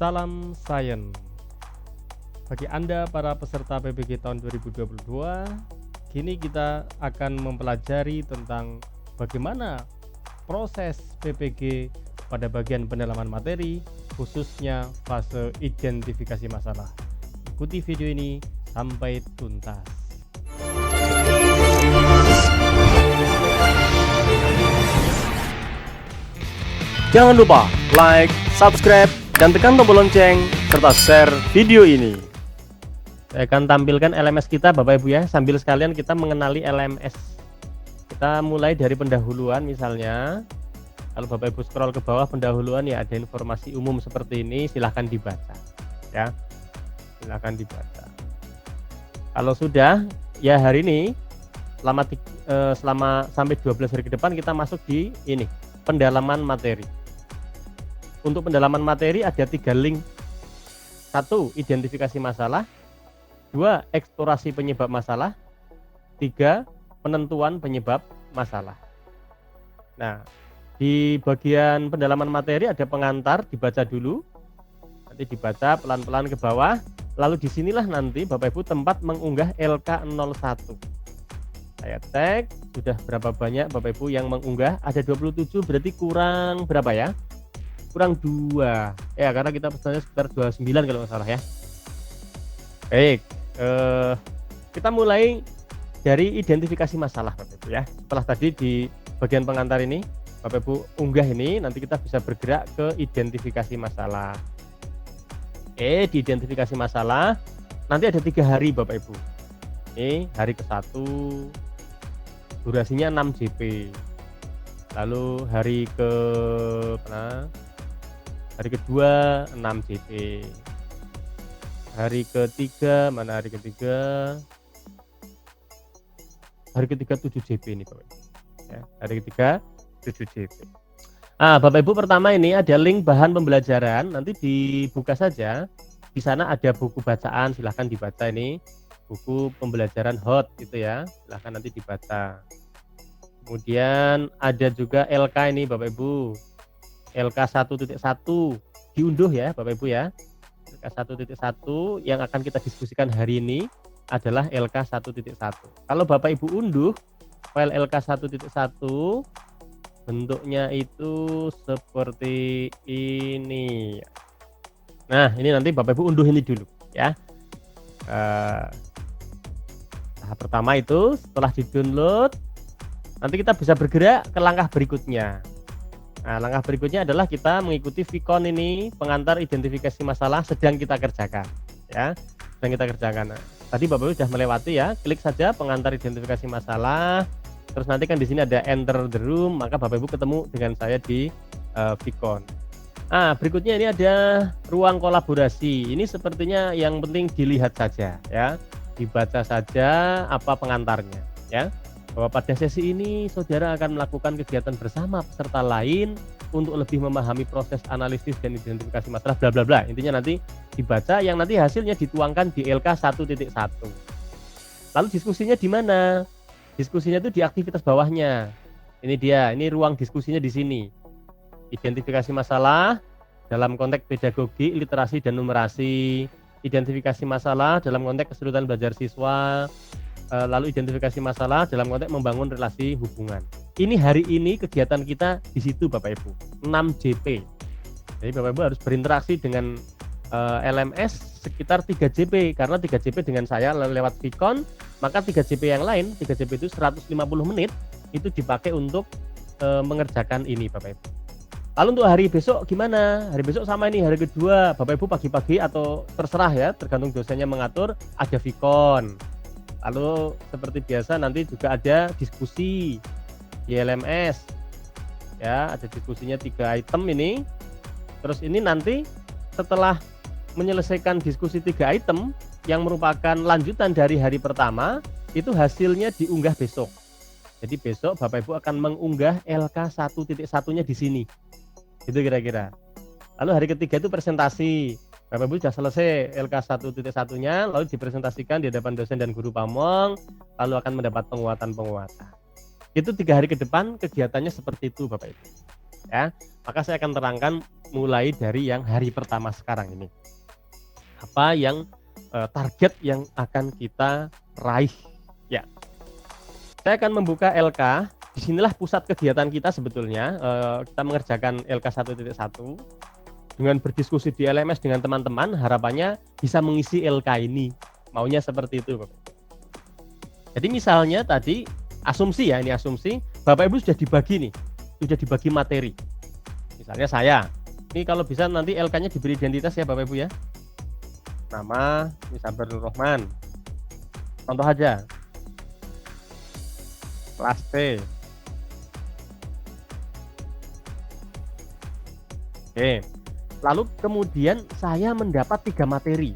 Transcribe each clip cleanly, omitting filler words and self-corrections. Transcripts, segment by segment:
Salam Sains. Bagi Anda para peserta PPG tahun 2022, kini kita akan mempelajari tentang bagaimana proses PPG pada bagian pendalaman materi, khususnya fase identifikasi masalah. Ikuti video ini sampai tuntas. Jangan lupa like, subscribe, dan tekan tombol lonceng serta share video ini. Saya akan tampilkan LMS kita Bapak Ibu ya, sambil sekalian kita mengenali LMS. Kita mulai dari pendahuluan misalnya. Kalau Bapak Ibu scroll ke bawah pendahuluan ya ada informasi umum seperti ini, silahkan dibaca ya. Silahkan dibaca. Kalau sudah ya hari ini selama sampai 12 hari ke depan kita masuk di ini, pendalaman materi. Untuk pendalaman materi ada 3 link. 1. Identifikasi masalah. 2. Eksplorasi penyebab masalah. 3. Penentuan penyebab masalah. Nah, di bagian pendalaman materi ada pengantar, dibaca dulu. Nanti dibaca pelan-pelan ke bawah. Lalu disinilah nanti Bapak Ibu tempat mengunggah LK01. Saya cek sudah berapa banyak Bapak Ibu yang mengunggah. Ada 27, berarti kurang berapa ya? Kurang 2 ya, karena kita pesannya sekitar 29 kalau nggak salah ya. Baik, kita mulai dari identifikasi masalah Bapak Ibu ya. Setelah tadi di bagian pengantar ini Bapak Ibu unggah ini, nanti kita bisa bergerak ke identifikasi masalah. Di identifikasi masalah nanti ada 3 hari Bapak Ibu. Ini hari ke-1 durasinya 6 JP. Lalu hari kedua 6 JP. Hari ketiga, mana hari ketiga? Hari ketiga 7 JP ini Bapak Ibu. Ya, hari ketiga 7 JP. Bapak Ibu, pertama ini ada link bahan pembelajaran, nanti dibuka saja. Di sana ada buku bacaan, silahkan dibaca ini. Buku pembelajaran hot gitu ya. Silahkan nanti dibaca. Kemudian ada juga LK ini Bapak Ibu. LK 1.1 diunduh ya Bapak Ibu ya. LK 1.1 yang akan kita diskusikan hari ini adalah LK 1.1. Kalau Bapak Ibu unduh file LK 1.1 bentuknya itu seperti ini. Nah, ini nanti Bapak Ibu unduh ini dulu ya. Tahap pertama itu setelah di-download nanti kita bisa bergerak ke langkah berikutnya. Nah, langkah berikutnya adalah kita mengikuti Vicon ini, pengantar identifikasi masalah sedang kita kerjakan ya. Sedang kita kerjakan. Nah, tadi Bapak Ibu sudah melewati ya, klik saja pengantar identifikasi masalah. Terus nanti kan di sini ada enter the room, maka Bapak Ibu ketemu dengan saya di Vicon. Berikutnya ini ada ruang kolaborasi. Ini sepertinya yang penting dilihat saja ya. Dibaca saja apa pengantarnya ya. Bahwa pada sesi ini saudara akan melakukan kegiatan bersama peserta lain untuk lebih memahami proses analisis dan identifikasi masalah bla bla bla. Intinya nanti dibaca, yang nanti hasilnya dituangkan di LK 1.1. Lalu diskusinya di mana? Diskusinya itu di aktivitas bawahnya. Ini dia, ini ruang diskusinya di sini. Identifikasi masalah dalam konteks pedagogi, literasi dan numerasi. Identifikasi masalah dalam konteks kesulitan belajar siswa. Lalu identifikasi masalah dalam konteks membangun relasi hubungan. Ini hari ini kegiatan kita di situ Bapak Ibu, 6 JP. Jadi Bapak Ibu harus berinteraksi dengan LMS sekitar 3 JP, karena 3 JP dengan saya lewat Vicon, maka 3 JP yang lain, 3 JP itu 150 menit itu dipakai untuk mengerjakan ini Bapak Ibu. Lalu untuk hari besok gimana? Hari besok sama ini, hari kedua Bapak Ibu pagi-pagi atau terserah ya, tergantung dosennya mengatur, ada Vicon. Lalu seperti biasa nanti juga ada diskusi di LMS ya, ada diskusinya 3 item ini. Terus ini nanti setelah menyelesaikan diskusi 3 item yang merupakan lanjutan dari hari pertama, itu hasilnya diunggah besok. Jadi besok Bapak Ibu akan mengunggah LK 1.1-nya di sini. Itu kira-kira. Lalu hari ketiga itu presentasi. Bapak Ibu sudah selesai LK 1.1-nya, lalu dipresentasikan di hadapan dosen dan guru pamong, lalu akan mendapat penguatan-penguatan. Itu 3 hari ke depan kegiatannya seperti itu Bapak Ibu. Ya, maka saya akan terangkan mulai dari yang hari pertama sekarang ini. Apa yang target yang akan kita raih ya. Saya akan membuka LK. Disinilah pusat kegiatan kita sebetulnya. Kita mengerjakan LK 1.1 dengan berdiskusi di LMS dengan teman-teman. Harapannya bisa mengisi LK ini. Maunya seperti itu, Bapak. Jadi misalnya tadi asumsi ya, ini asumsi Bapak Ibu sudah dibagi nih, sudah dibagi materi. Misalnya saya, ini kalau bisa nanti LK-nya diberi identitas ya Bapak Ibu ya. Nama Misabar Nur Rahman. Contoh aja. Kelas T. Oke. Lalu kemudian saya mendapat 3 materi.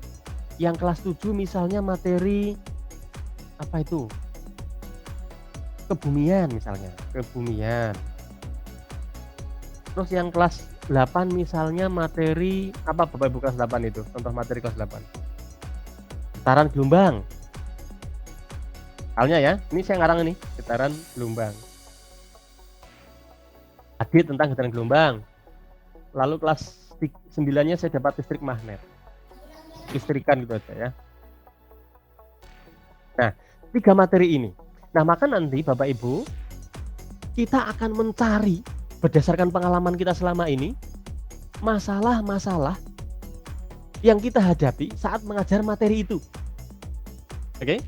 Yang kelas 7 misalnya materi apa itu? Kebumian misalnya, kebumian. Terus yang kelas 8 misalnya materi apa Bapak Ibu kelas 8 itu? Contoh materi kelas 8. Getaran gelombang. Halnya ya, ini saya ngarang ini, getaran gelombang. Tadi tentang getaran gelombang. Lalu kelas 9-nya saya dapat listrik magnet. Listrikan gitu aja ya. Nah, 3 materi ini. Nah, maka nanti Bapak Ibu kita akan mencari berdasarkan pengalaman kita selama ini masalah-masalah yang kita hadapi saat mengajar materi itu. Oke?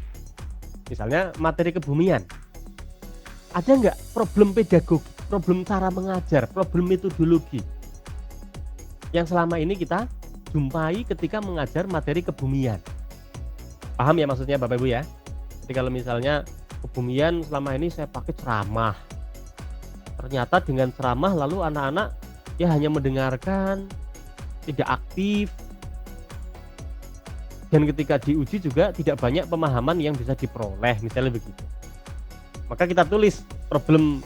Misalnya materi kebumian. Ada nggak problem pedagogi, problem cara mengajar, problem metodologi yang selama ini kita jumpai ketika mengajar materi kebumian? Paham ya maksudnya Bapak Ibu ya? Jadi kalau misalnya kebumian selama ini saya pakai ceramah. Ternyata dengan ceramah lalu anak-anak ya hanya mendengarkan, tidak aktif. Dan ketika diuji juga tidak banyak pemahaman yang bisa diperoleh, misalnya begitu. Maka kita tulis problem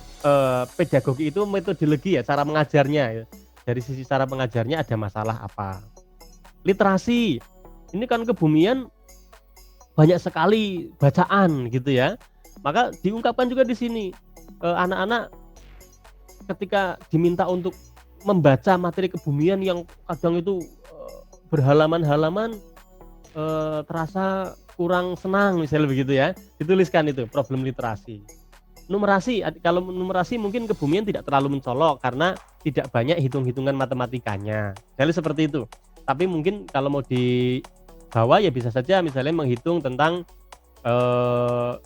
pedagogi itu metodologi ya, cara mengajarnya ya. Dari sisi cara mengajarnya ada masalah apa. Literasi, ini kan kebumian banyak sekali bacaan gitu ya. Maka diungkapkan juga di sini anak-anak ketika diminta untuk membaca materi kebumian yang kadang itu berhalaman-halaman terasa kurang senang misalnya begitu ya, dituliskan itu problem literasi. Numerasi, kalau numerasi mungkin kebumian tidak terlalu mencolok karena tidak banyak hitung-hitungan matematikanya, jadi seperti itu. Tapi mungkin kalau mau dibawa ya bisa saja misalnya menghitung tentang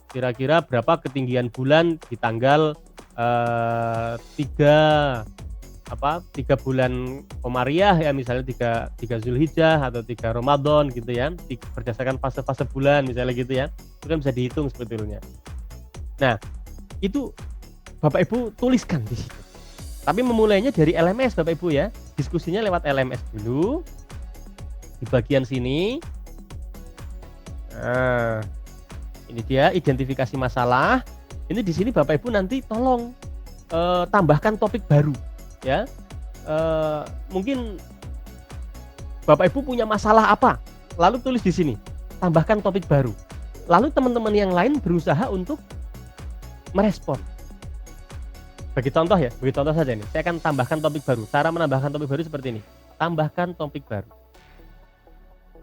kira-kira berapa ketinggian bulan di tanggal 3 bulan Komariah ya, misalnya 3 Zulhijjah atau 3 Ramadan gitu ya, berdasarkan fase-fase bulan misalnya gitu ya, itu kan bisa dihitung sebetulnya. Nah itu Bapak Ibu tuliskan di situ, tapi memulainya dari LMS Bapak Ibu ya, diskusinya lewat LMS dulu di bagian sini. Nah ini dia identifikasi masalah. Ini di sini Bapak Ibu nanti tolong tambahkan topik baru ya. Mungkin Bapak Ibu punya masalah apa, lalu tulis di sini, tambahkan topik baru. Lalu teman-teman yang lain berusaha untuk merespon. Bagi contoh ya, bagi contoh saja nih, saya akan tambahkan topik baru. Cara menambahkan topik baru seperti ini, tambahkan topik baru.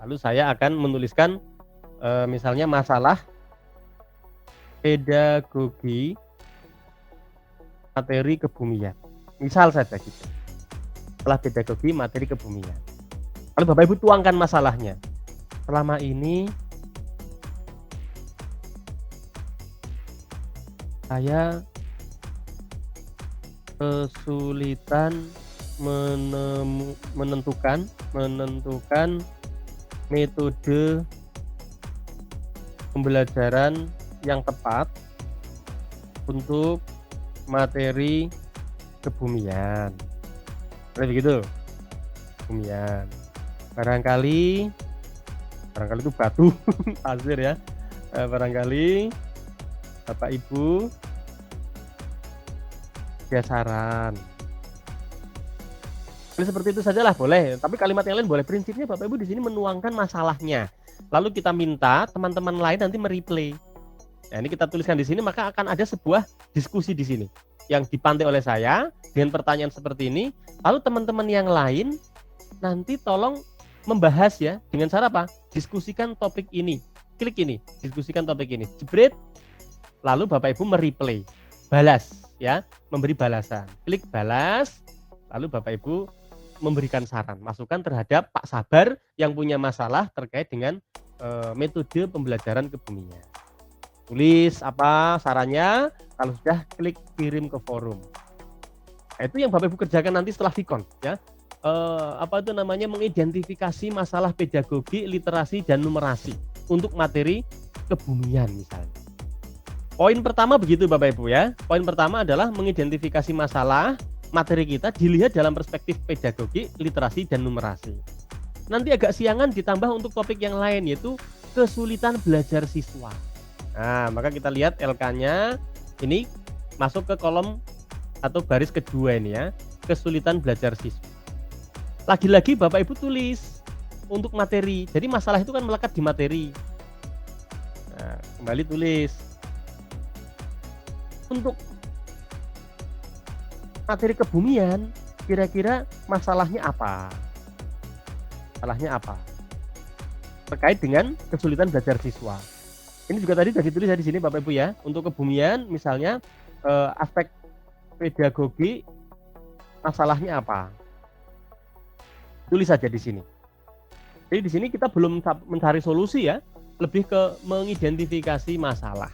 Lalu saya akan menuliskan misalnya masalah pedagogi materi kebumian, misal saja gitu. Setelah pedagogi materi kebumian, lalu Bapak Ibu tuangkan masalahnya. Selama ini saya kesulitan menentukan metode pembelajaran yang tepat untuk materi kebumian. Begitu. Kebumian. Barangkali itu batu, pasir ya. Barangkali Bapak Ibu ada saran. Jadi seperti itu sajalah boleh. Tapi kalimat yang lain boleh. Prinsipnya Bapak Ibu di sini menuangkan masalahnya. Lalu kita minta teman-teman lain nanti mereplay. Nah, ini kita tuliskan di sini, maka akan ada sebuah diskusi di sini. yang dipantik oleh saya dengan pertanyaan seperti ini. Lalu teman-teman yang lain nanti tolong membahas ya, dengan cara apa? Diskusikan topik ini. Klik ini, diskusikan topik ini. Jebret. Lalu Bapak Ibu mereplay, balas ya, memberi balasan. Klik balas, lalu Bapak Ibu memberikan saran, masukan terhadap Pak Sabar yang punya masalah terkait dengan metode pembelajaran kebumian. Tulis apa sarannya, kalau sudah klik kirim ke forum. Nah, itu yang Bapak Ibu kerjakan nanti setelah Vikon ya. Mengidentifikasi masalah pedagogi, literasi dan numerasi untuk materi kebumian misalnya. Poin pertama begitu Bapak Ibu ya. Poin pertama adalah mengidentifikasi masalah materi kita dilihat dalam perspektif pedagogi, literasi dan numerasi. Nanti agak siangan ditambah untuk topik yang lain yaitu kesulitan belajar siswa. Nah, maka kita lihat LK-nya ini masuk ke kolom atau baris kedua ini ya, kesulitan belajar siswa. Lagi-lagi Bapak Ibu tulis untuk materi. Jadi masalah itu kan melekat di materi. Nah, kembali tulis. Untuk materi kebumian, kira-kira masalahnya apa? Masalahnya apa? Terkait dengan kesulitan belajar siswa. Ini juga tadi sudah ditulis di sini Bapak Ibu ya. Untuk kebumian misalnya aspek pedagogi masalahnya apa? Tulis saja di sini. Jadi di sini kita belum mencari solusi ya, lebih ke mengidentifikasi masalah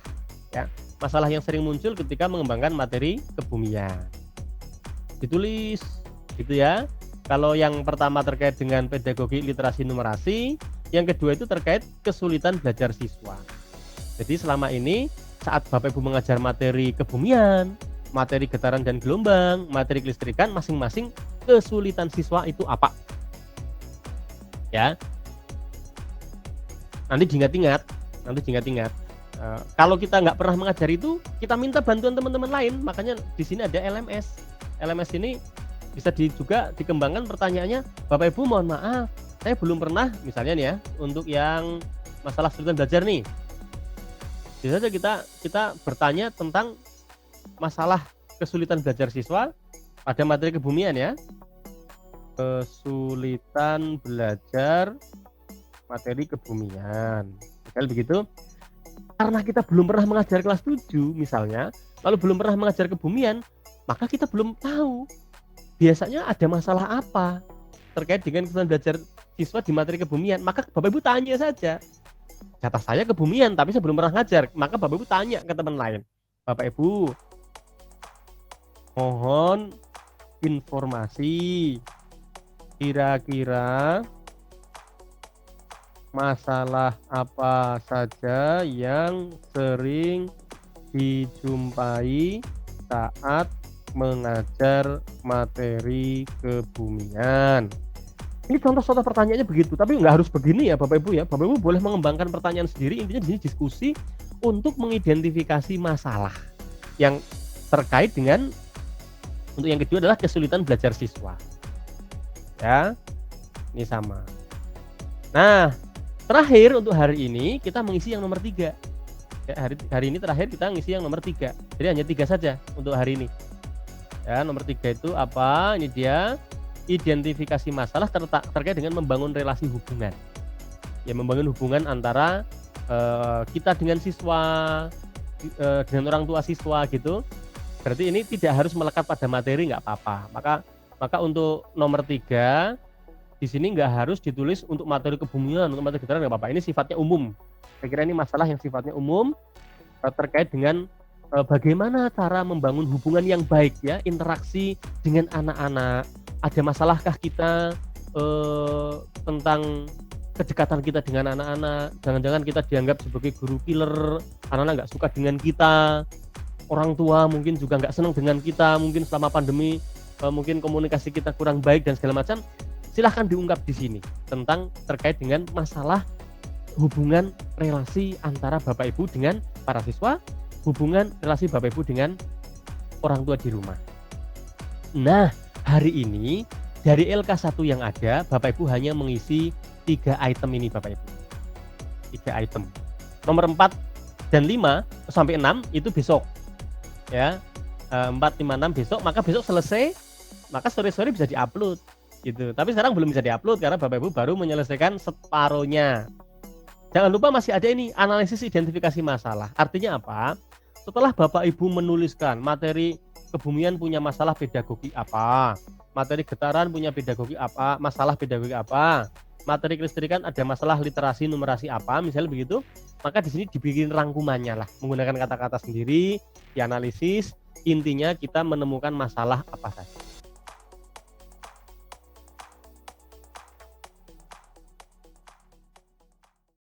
ya. Masalah yang sering muncul ketika mengembangkan materi kebumian. Ditulis gitu ya. Kalau yang pertama terkait dengan pedagogi, literasi, numerasi, yang kedua itu terkait kesulitan belajar siswa. Jadi selama ini saat Bapak Ibu mengajar materi kebumian, materi getaran dan gelombang, materi kelistrikan, masing-masing kesulitan siswa itu apa? Ya. Nanti diingat-ingat. Kalau kita nggak pernah mengajar itu, kita minta bantuan teman-teman lain. Makanya di sini ada LMS. LMS ini bisa juga dikembangkan pertanyaannya, Bapak Ibu mohon maaf, saya belum pernah misalnya nih ya, untuk yang masalah kesulitan belajar nih. Bisa saja kita bertanya tentang masalah kesulitan belajar siswa pada materi kebumian ya. Kesulitan belajar materi kebumian. Misalnya begitu. Karena kita belum pernah mengajar kelas 7 misalnya, lalu belum pernah mengajar kebumian, maka kita belum tahu biasanya ada masalah apa terkait dengan kesulitan belajar siswa di materi kebumian. Maka Bapak Ibu tanya saja. Kata saya kebumian, tapi saya belum pernah ngajar. Maka Bapak Ibu tanya ke teman lain. Bapak Ibu, mohon informasi. Kira-kira masalah apa saja yang sering dijumpai saat mengajar materi kebumian? Ini contoh-contoh pertanyaannya begitu, tapi nggak harus begini ya Bapak Ibu ya. Bapak Ibu boleh mengembangkan pertanyaan sendiri. Intinya di sini diskusi untuk mengidentifikasi masalah yang terkait dengan, untuk yang kedua adalah kesulitan belajar siswa. Ya, ini sama. Nah, terakhir untuk hari ini kita mengisi yang nomor 3. Ya, hari ini terakhir kita ngisi yang nomor 3. Jadi hanya 3 saja untuk hari ini. Ya, nomor 3 itu apa? Ini dia, identifikasi masalah terkait dengan membangun relasi hubungan. Ya, membangun hubungan antara kita dengan siswa, dengan orang tua siswa gitu. Berarti ini tidak harus melekat pada materi, nggak apa-apa. Maka untuk nomor 3 di sini nggak harus ditulis untuk materi kebumian, untuk materi getaran nggak apa-apa. Ini sifatnya umum. Saya kira ini masalah yang sifatnya umum terkait dengan bagaimana cara membangun hubungan yang baik ya, interaksi dengan anak-anak. Ada masalahkah kita tentang kedekatan kita dengan anak-anak? Jangan-jangan kita dianggap sebagai guru killer, anak-anak nggak suka dengan kita. Orang tua mungkin juga nggak senang dengan kita. Mungkin selama pandemi mungkin komunikasi kita kurang baik dan segala macam. Silahkan diungkap di sini tentang terkait dengan masalah hubungan relasi antara Bapak Ibu dengan para siswa, hubungan relasi Bapak Ibu dengan orang tua di rumah. Nah, hari ini dari LK1 yang ada, Bapak Ibu hanya mengisi 3 item ini Bapak Ibu. 3 item. Nomor 4 dan 5 sampai 6 itu besok. Ya. 456 besok, maka besok selesai, maka sore-sore bisa diupload gitu. Tapi sekarang belum bisa diupload karena Bapak Ibu baru menyelesaikan separohnya. Jangan lupa masih ada ini analisis identifikasi masalah. Artinya apa? Setelah Bapak Ibu menuliskan materi kebumian punya masalah pedagogi apa, materi getaran punya pedagogi apa, masalah pedagogi apa, materi kelistrikan ada masalah literasi numerasi apa, misalnya begitu, maka di sini dibikin rangkumannya lah, menggunakan kata-kata sendiri, dianalisis, intinya kita menemukan masalah apa saja.